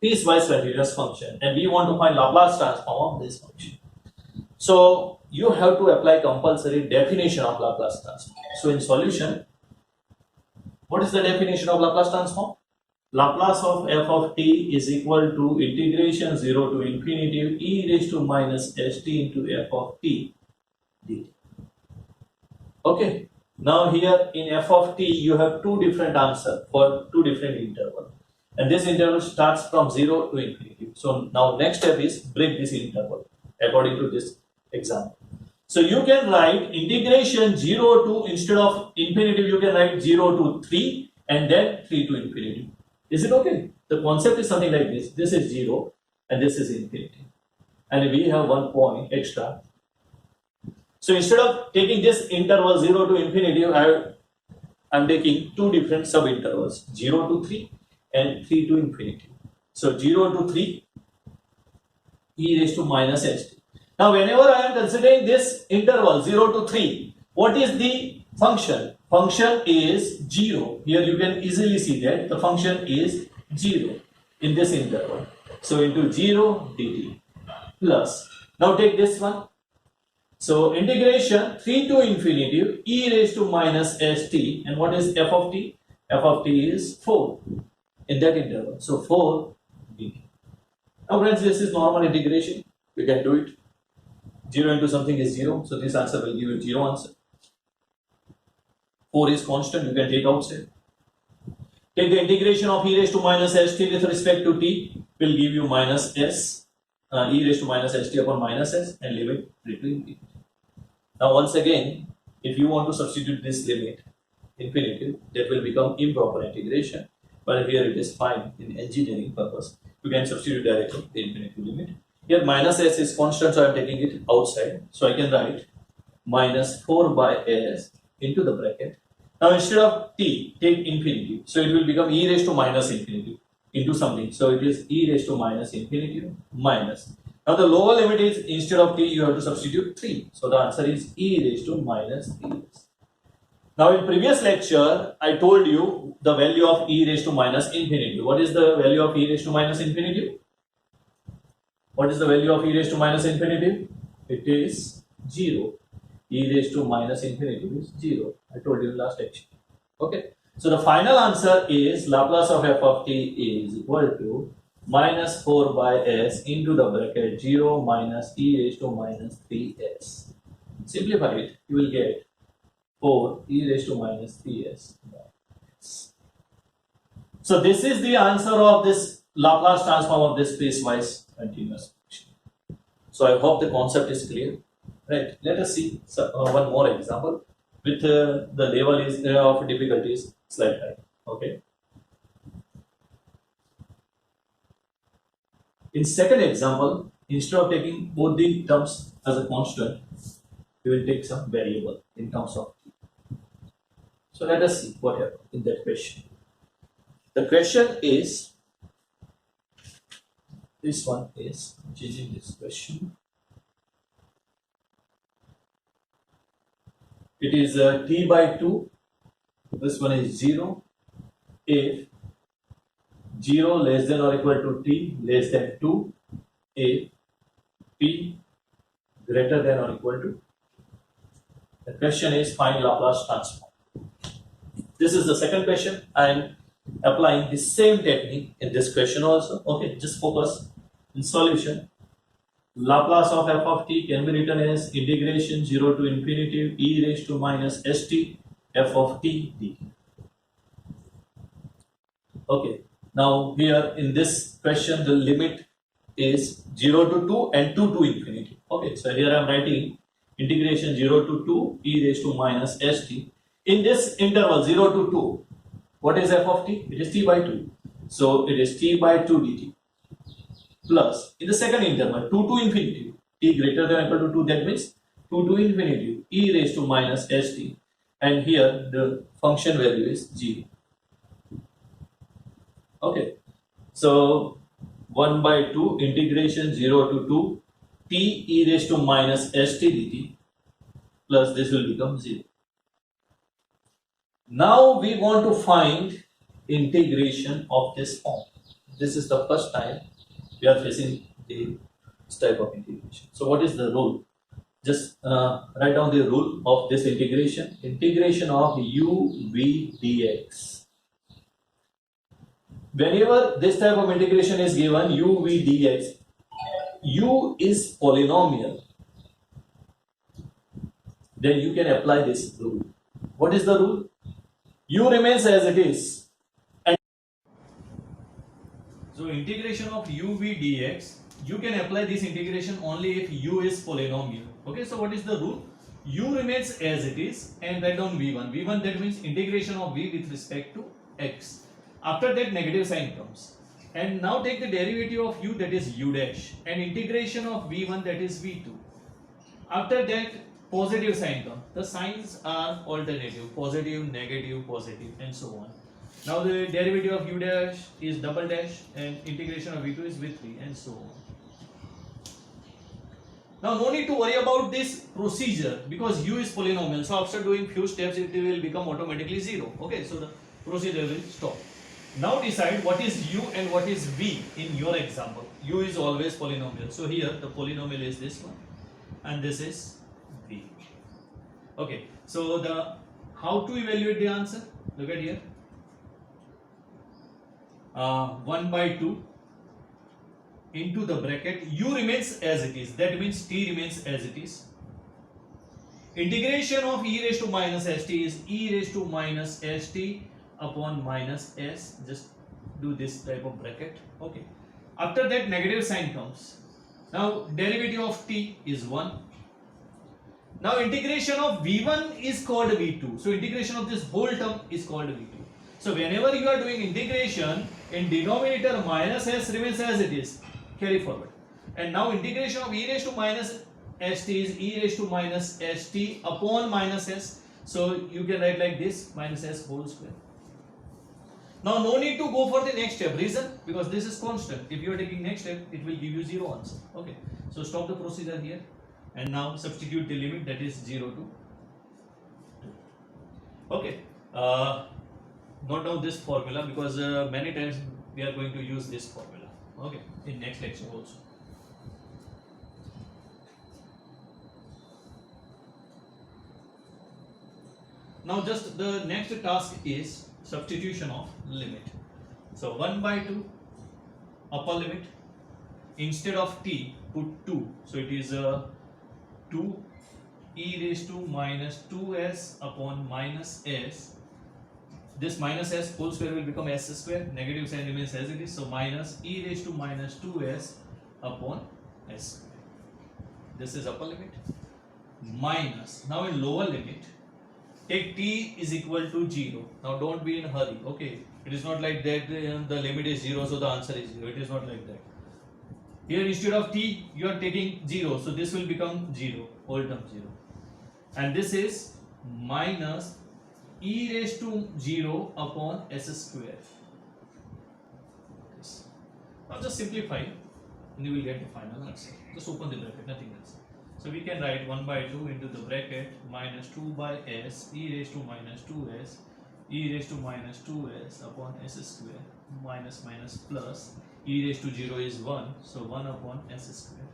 piecewise continuous function, and we want to find Laplace transform of this function. So you have to apply compulsory definition of Laplace transform. So in solution, what is the definition of Laplace transform? Laplace of f of t is equal to integration 0 to infinity e raised to minus st into f of t dt. Okay. Now here in f of t you have two different answers for two different intervals, and this interval starts from 0 to infinity. So now next step is break this interval according to this example. So you can write integration 0 to, instead of infinity you can write 0 to 3 and then 3 to infinity. Is it okay? The concept is something like this. This is 0 and this is infinity, and we have 1 point extra. So instead of taking this interval 0 to infinity, I'm taking two different sub-intervals, 0 to 3 and 3 to infinity. So 0 to 3 e raised to minus st. Now whenever I am considering this interval 0 to 3, what is the function? Function is 0. Here you can easily see that the function is 0 in this interval. So into 0 dt plus, now take this one. So integration 3 to infinity e raised to minus st, and what is f of t? F of t is 4 in that interval. So 4 dt. Now friends, this is normal integration. We can do it. 0 into something is 0. So this answer will give you 0 answer. 4 is constant. You can take outside. Take the integration of e raised to minus st with respect to t, will give you minus s, e raised to minus st upon minus s, and limit 3 to infinity. Now once again, if you want to substitute this limit infinity, that will become improper integration, but here it is fine in engineering purpose. You can substitute directly the infinity limit. Here minus s is constant, so I am taking it outside. So I can write minus 4 by s into the bracket. Now instead of t, take infinity. So it will become e raised to minus infinity into something. So it is e raised to minus infinity minus. Now the lower limit is, instead of t you have to substitute 3. So the answer is e raised to minus 3. Now in previous lecture I told you the value of e raised to minus infinity. What is the value of e raised to minus infinity? What is the value of e raised to minus infinity? It is 0. E raised to minus infinity is 0. I told you last lecture. Okay. So the final answer is Laplace of f of t is equal to minus 4 by s into the bracket 0 minus e raised to minus 3s. Simplify it, you will get 4 e raised to minus 3s. So this is the answer of this Laplace transform of this piecewise continuous function. So I hope the concept is clear. Right. Let us see one more example with the level is of difficulty is slightly high. Okay. In second example, instead of taking both the terms as a constant, we will take some variable in terms of t. So let us see what happened in that question. The question is, this one is changing this question. It is t by 2. This one is 0. If 0 less than or equal to t less than 2, if p greater than or equal to. The question is find Laplace transform. This is the second question. I am applying the same technique in this question also. Okay, just focus in solution. Laplace of f of t can be written as integration 0 to infinity e raised to minus st f of t dt. Okay, now here in this question the limit is 0 to 2 and 2 to infinity. Okay, so here I am writing integration 0 to 2 e raised to minus st. In this interval 0 to 2, what is f of t? It is t by 2. So it is t by 2 dt. Plus in the second interval 2 to infinity, t greater than or equal to 2, that means 2 to infinity e raised to minus st, and here the function value is 0. Okay, so 1 by 2 integration 0 to 2 t e raised to minus st dt plus this will become 0. Now we want to find integration of this form. this is the first time we are facing this type of integration. So what is the rule? Just write down the rule of this integration. Integration of u v dx. Whenever this type of integration is given, u v dx, u is polynomial, then you can apply this rule. What is the rule? U remains as it is. And so integration of u v dx, you can apply this integration only if u is polynomial. Okay, so what is the rule? U remains as it is and write down v1. v1, that means integration of v with respect to x. After that, negative sign comes. And now take the derivative of u, that is u dash, and integration of v1, that is v2. After that, positive sign comes. The signs are alternative, positive, negative, positive, and so on. Now the derivative of u dash is double dash and integration of v2 is with 3 and so on. Now no need to worry about this procedure because u is polynomial. So after doing few steps it will become automatically 0. Okay, so the procedure will stop. Now decide what is u and what is v in your example. U is always polynomial. So here the polynomial is this one and this is v. Okay, so the how to evaluate the answer? Look at here. 1 by 2 into the bracket, u remains as it is, that means t remains as it is. Integration of e raised to minus st is e raised to minus st upon minus s. Just do this type of bracket. Okay, after that negative sign comes. Now derivative of t is 1. Now integration of v1 is called v2. So integration of this whole term is called v2. So whenever you are doing integration, in denominator minus s remains as it is. Carry forward. And now integration of e raised to minus st is e raised to minus st upon minus s. So you can write like this, minus s whole square. Now no need to go for the next step. Reason? Because this is constant. If you are taking next step, it will give you 0 answer. Okay. So stop the procedure here. And now substitute the limit, that is 0 to 2. Okay. Note down this formula because many times we are going to use this formula. Okay, in next lecture also. Now just the next task is substitution of limit. So 1 by 2 upper limit, instead of t put 2, so it is 2 e raised to minus 2s upon minus s. This minus s whole square will become s square, negative sign remains as it is, so minus e raised to minus 2s upon s square. This is upper limit. Minus, now in lower limit, take t is equal to 0. Now don't be in a hurry, okay? It is not like that the limit is 0, so the answer is 0. It is not like that. Here instead of t, you are taking 0, so this will become 0, whole term 0. And this is minus e raised to 0 upon s square. Now just simplify and you will get the final answer. Just open the bracket, nothing else. So we can write 1 by 2 into the bracket minus 2 by s e raised to minus 2s e raised to minus 2s upon s square minus minus plus e raised to 0 is 1, so 1 upon s square.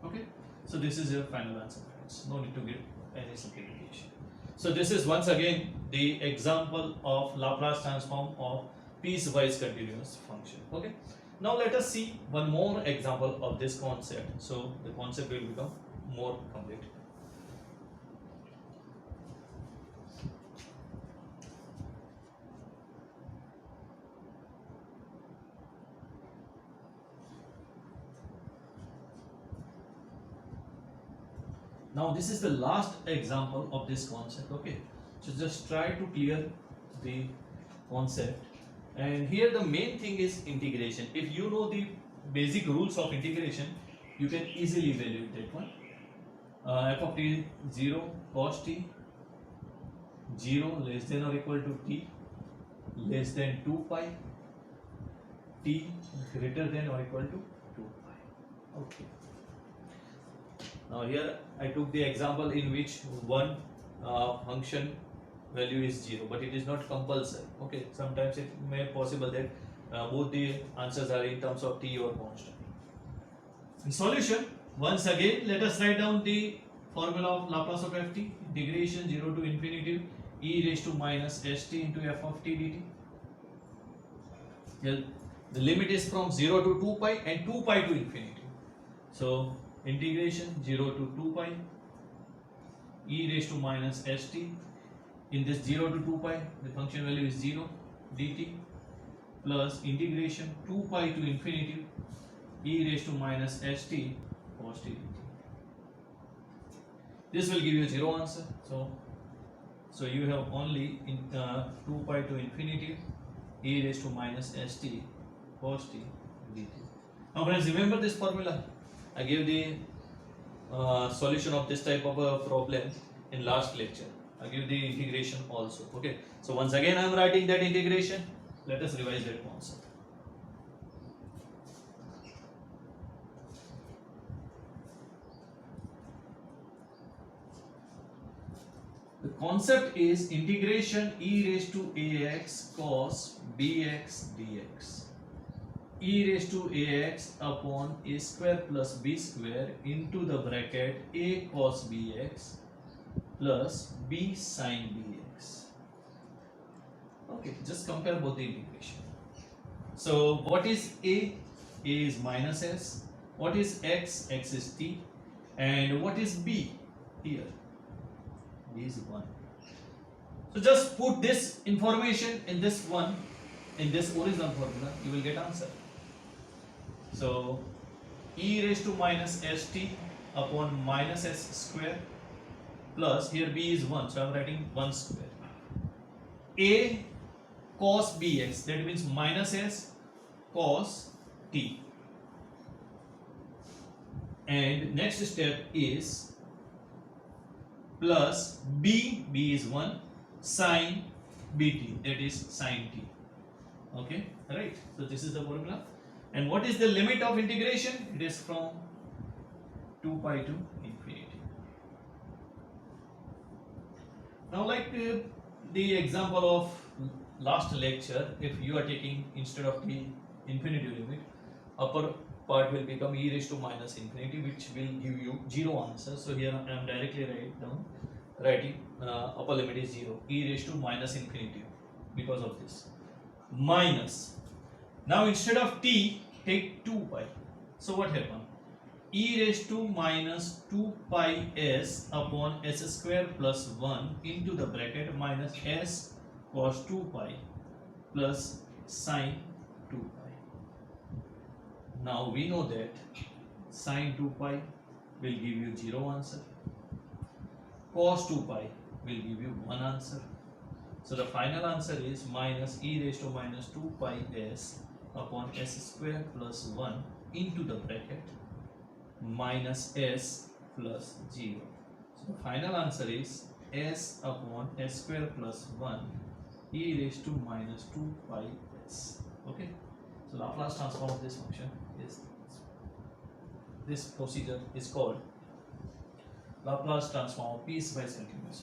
Okay, so this is your final answer, friends. No need to give any simplification. So this is once again the example of Laplace transform of piecewise continuous function. Okay, now let us see one more example of this concept, so the concept will become more complete. Now this is the last example of this concept. Okay, so just try to clear the concept. And here the main thing is integration. If you know the basic rules of integration, you can easily evaluate that one. F of t 0, cos t 0 less than or equal to t less than 2 pi, t greater than or equal to 2 pi. Okay. Now here I took the example in which one function value is 0, but it is not compulsory. Okay, sometimes it may be possible that both the answers are in terms of t or constant. In solution, once again, let us write down the formula of Laplace of ft, integration 0 to infinity e raised to minus st into f of t dt. Well, the limit is from 0 to 2 pi and 2 pi to infinity. So, integration 0 to 2 pi e raised to minus st. In this 0 to 2 pi, the function value is 0 dt plus integration 2 pi to infinity e raised to minus st cos t dt. This will give you 0 answer. So you have only in 2 pi to infinity e raised to minus st cos t dt. Now friends, remember this formula. I gave the solution of this type of a problem in last lecture. I give the integration also. Okay. So once again I am writing that integration. Let us revise that concept. The concept is integration e raised to ax cos bx dx. E raised to ax upon a square plus b square into the bracket a cos bx plus b sin bx. Okay, just compare both the integration. So what is a? A is minus s. What is x? X is t. And what is b here? B is 1. So just put this information in this one, in this original formula, you will get answer. So e raised to minus st upon minus s square plus, here b is 1, so I am writing 1 square. A cos bx, that means minus s cos t. And next step is plus b is 1 sin bt, that is sin t. Okay, right. So this is the formula. And what is the limit of integration? It is from 2 pi to infinity. Now, like the example of last lecture, if you are taking instead of the infinity limit, upper part will become e raised to minus infinity, which will give you 0 answer. So here I am directly writing upper limit is 0, e raised to minus infinity, because of this minus. Now instead of t, take 2 pi. So what happened? E raised to minus 2 pi s upon s square plus 1 into the bracket minus s cos 2 pi plus sin 2 pi. Now we know that sin 2 pi will give you 0 answer. Cos 2 pi will give you 1 answer. So the final answer is minus e raised to minus 2 pi s upon s square plus 1 into the bracket minus s plus 0. So the final answer is s upon s square plus 1 e raised to minus 2 pi s. Okay. So Laplace transform of this function is this procedure is called Laplace transform of piecewise continuous.